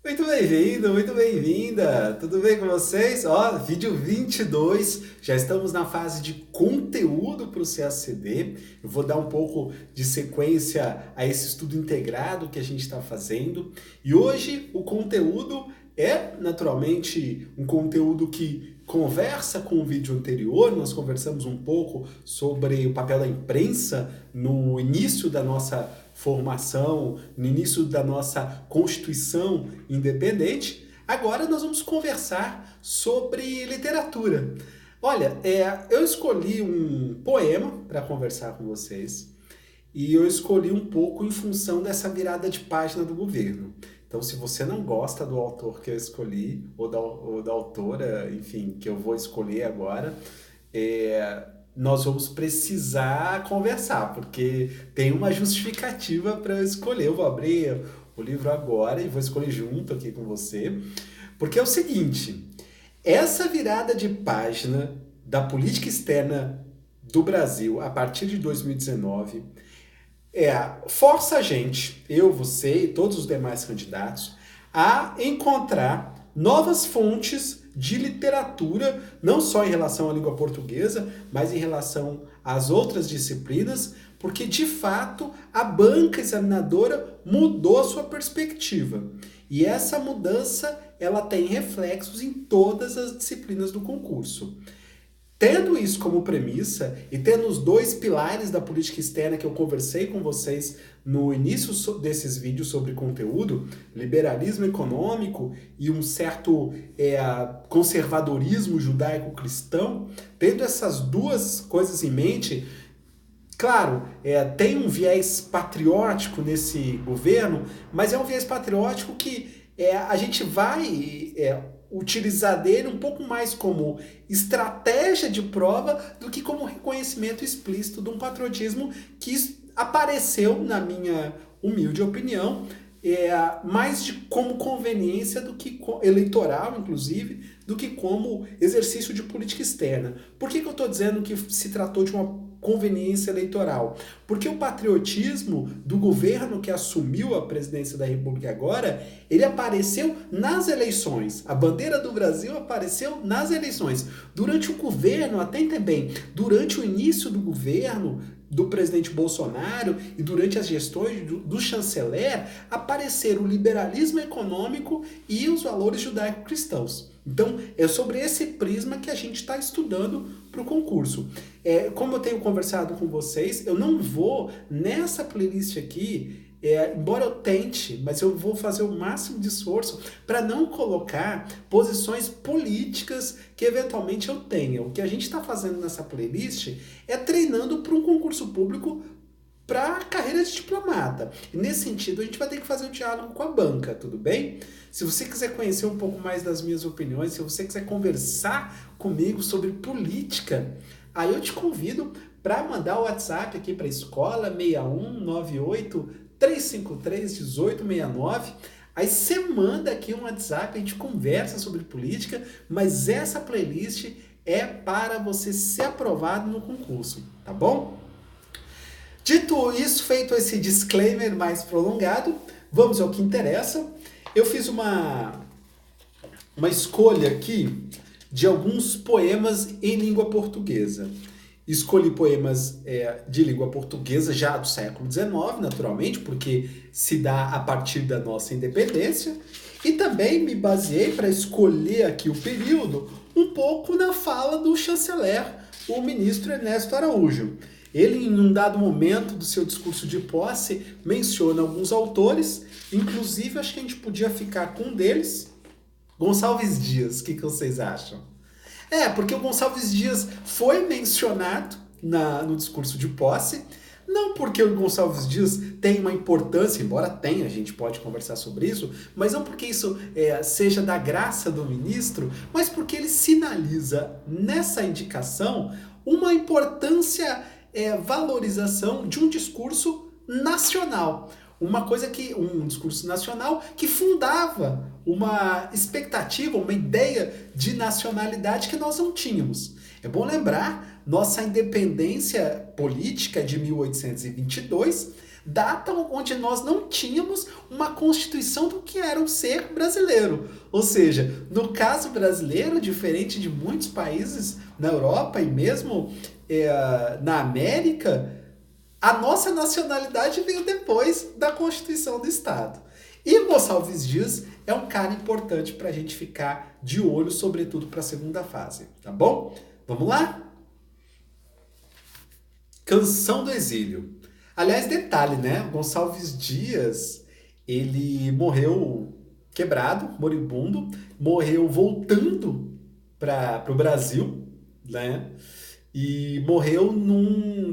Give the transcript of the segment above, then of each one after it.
Muito bem-vindo, muito bem-vinda! Tudo bem com vocês? Ó, vídeo 22, já estamos na fase de conteúdo para o CACD. Eu vou dar um pouco de sequência a esse estudo integrado que a gente está fazendo. E hoje o conteúdo é, naturalmente, um conteúdo que conversa com o vídeo anterior. Nós conversamos um pouco sobre o papel da imprensa no início da nossa formação, no início da nossa Constituição independente. Agora nós vamos conversar sobre literatura. Olha, eu escolhi um poema para conversar com vocês e eu escolhi um pouco em função dessa virada de página do governo. Então, se você não gosta do autor que eu escolhi, ou da autora, enfim, que eu vou escolher agora, nós vamos precisar conversar, porque tem uma justificativa para eu escolher. Eu vou abrir o livro agora e vou escolher junto aqui com você, porque é o seguinte: essa virada de página da política externa do Brasil a partir de 2019 força a gente, eu, você e todos os demais candidatos, a encontrar novas fontes de literatura, não só em relação à língua portuguesa, mas em relação às outras disciplinas, porque de fato a banca examinadora mudou a sua perspectiva. E essa mudança ela tem reflexos em todas as disciplinas do concurso. Tendo isso como premissa e tendo os dois pilares da política externa que eu conversei com vocês no início desses vídeos sobre conteúdo, liberalismo econômico e um certo conservadorismo judaico-cristão, tendo essas duas coisas em mente, claro, tem um viés patriótico nesse governo, mas é um viés patriótico que a gente vai utilizar dele um pouco mais como estratégia de prova do que como reconhecimento explícito de um patriotismo que apareceu, na minha humilde opinião, mais como conveniência do que eleitoral, inclusive, do que como exercício de política externa. Por que eu estou dizendo que se tratou de uma conveniência eleitoral? Porque o patriotismo do governo que assumiu a presidência da República agora, ele apareceu nas eleições. A bandeira do Brasil apareceu nas eleições. Durante o governo, atentem bem, durante o início do governo do presidente Bolsonaro e durante as gestões do chanceler, apareceram o liberalismo econômico e os valores judaico-cristãos. Então, é sobre esse prisma que a gente está estudando para o concurso. Como eu tenho conversado com vocês, eu não vou, nessa playlist aqui, embora eu tente, mas eu vou fazer o máximo de esforço para não colocar posições políticas que eventualmente eu tenha. O que a gente está fazendo nessa playlist é treinando para um concurso público para a carreira de diplomata. E nesse sentido, a gente vai ter que fazer um diálogo com a banca, tudo bem? Se você quiser conhecer um pouco mais das minhas opiniões, se você quiser conversar comigo sobre política, aí eu te convido para mandar o WhatsApp aqui para a escola, 6198 353 1869. Aí você manda aqui um WhatsApp, a gente conversa sobre política, mas essa playlist é para você ser aprovado no concurso, tá bom? Dito isso, feito esse disclaimer mais prolongado, vamos ao que interessa. Eu fiz uma escolha aqui de alguns poemas em língua portuguesa. Escolhi poemas de língua portuguesa já do século XIX, naturalmente, porque se dá a partir da nossa independência. E também me baseei para escolher aqui o período um pouco na fala do chanceler, o ministro Ernesto Araújo. Ele, em um dado momento do seu discurso de posse, menciona alguns autores, inclusive acho que a gente podia ficar com um deles, Gonçalves Dias. O que vocês acham? Porque o Gonçalves Dias foi mencionado no discurso de posse, não porque o Gonçalves Dias tem uma importância, embora tenha, a gente pode conversar sobre isso, mas não porque isso seja da graça do ministro, mas porque ele sinaliza nessa indicação uma importância, valorização de um discurso nacional. Um discurso nacional que fundava uma expectativa, uma ideia de nacionalidade que nós não tínhamos. É bom lembrar, nossa independência política de 1822 data onde nós não tínhamos uma constituição do que era o ser brasileiro. Ou seja, no caso brasileiro, diferente de muitos países na Europa e mesmo na América, a nossa nacionalidade veio depois da Constituição do Estado. E Gonçalves Dias é um cara importante para a gente ficar de olho, sobretudo para a segunda fase, tá bom? Vamos lá? Canção do Exílio. Aliás, detalhe, né? Gonçalves Dias, ele morreu quebrado, moribundo, morreu voltando para o Brasil, né? E morreu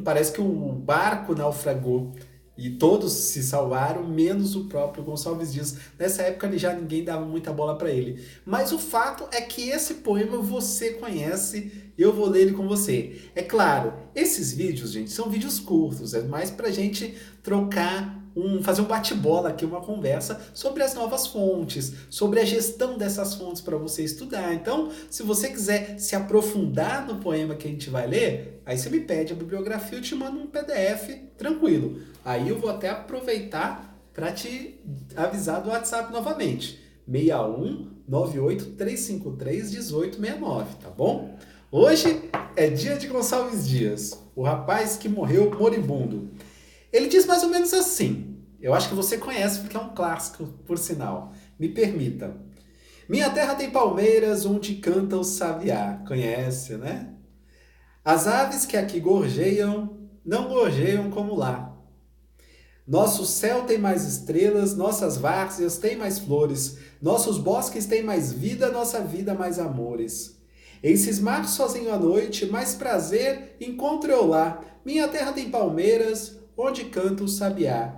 parece que o barco naufragou e todos se salvaram, menos o próprio Gonçalves Dias. Nessa época ninguém dava muita bola para ele. Mas o fato é que esse poema você conhece, eu vou ler ele com você. É claro, esses vídeos, gente, são vídeos curtos, é mais pra gente trocar fazer um bate-bola aqui, uma conversa sobre as novas fontes, sobre a gestão dessas fontes para você estudar. Então, se você quiser se aprofundar no poema que a gente vai ler, aí você me pede a bibliografia, eu te mando um PDF, tranquilo. Aí eu vou até aproveitar para te avisar do WhatsApp novamente. 61 98 353 1869, tá bom? Hoje é dia de Gonçalves Dias, o rapaz que morreu moribundo. Ele diz mais ou menos assim, eu acho que você conhece porque é um clássico, por sinal. Me permita. Minha terra tem palmeiras onde canta o sabiá. Conhece, né? As aves que aqui gorjeiam, não gorjeiam como lá. Nosso céu tem mais estrelas, nossas várzeas têm mais flores, nossos bosques têm mais vida, nossa vida mais amores. Em cismar sozinho à noite, mais prazer encontro eu lá. Minha terra tem palmeiras, onde canta o sabiá.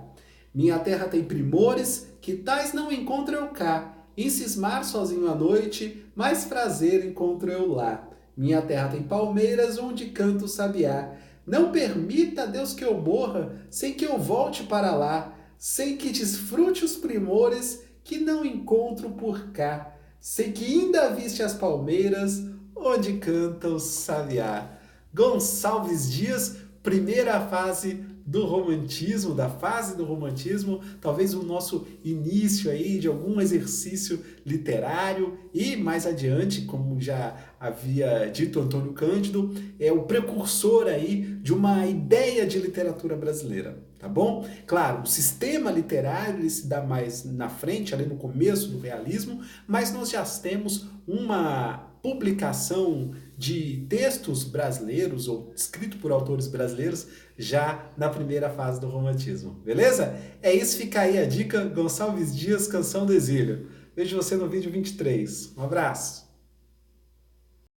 Minha terra tem primores, que tais não encontro eu cá. Em cismar sozinho à noite, mais prazer encontro eu lá. Minha terra tem palmeiras, onde canta o sabiá. Não permita, Deus, que eu morra, sem que eu volte para lá, sem que desfrute os primores que não encontro por cá, sem que ainda viste as palmeiras, onde canta o sabiá. Gonçalves Dias, primeira fase do romantismo, da fase do romantismo, talvez o nosso início aí de algum exercício literário e mais adiante, como já havia dito Antônio Cândido, é o precursor aí de uma ideia de literatura brasileira, tá bom? Claro, o sistema literário ele se dá mais na frente, ali no começo do realismo, mas nós já temos uma publicação de textos brasileiros ou escrito por autores brasileiros já na primeira fase do romantismo, beleza? É isso, fica aí a dica, Gonçalves Dias, Canção do Exílio. Vejo você no vídeo 23. Um abraço!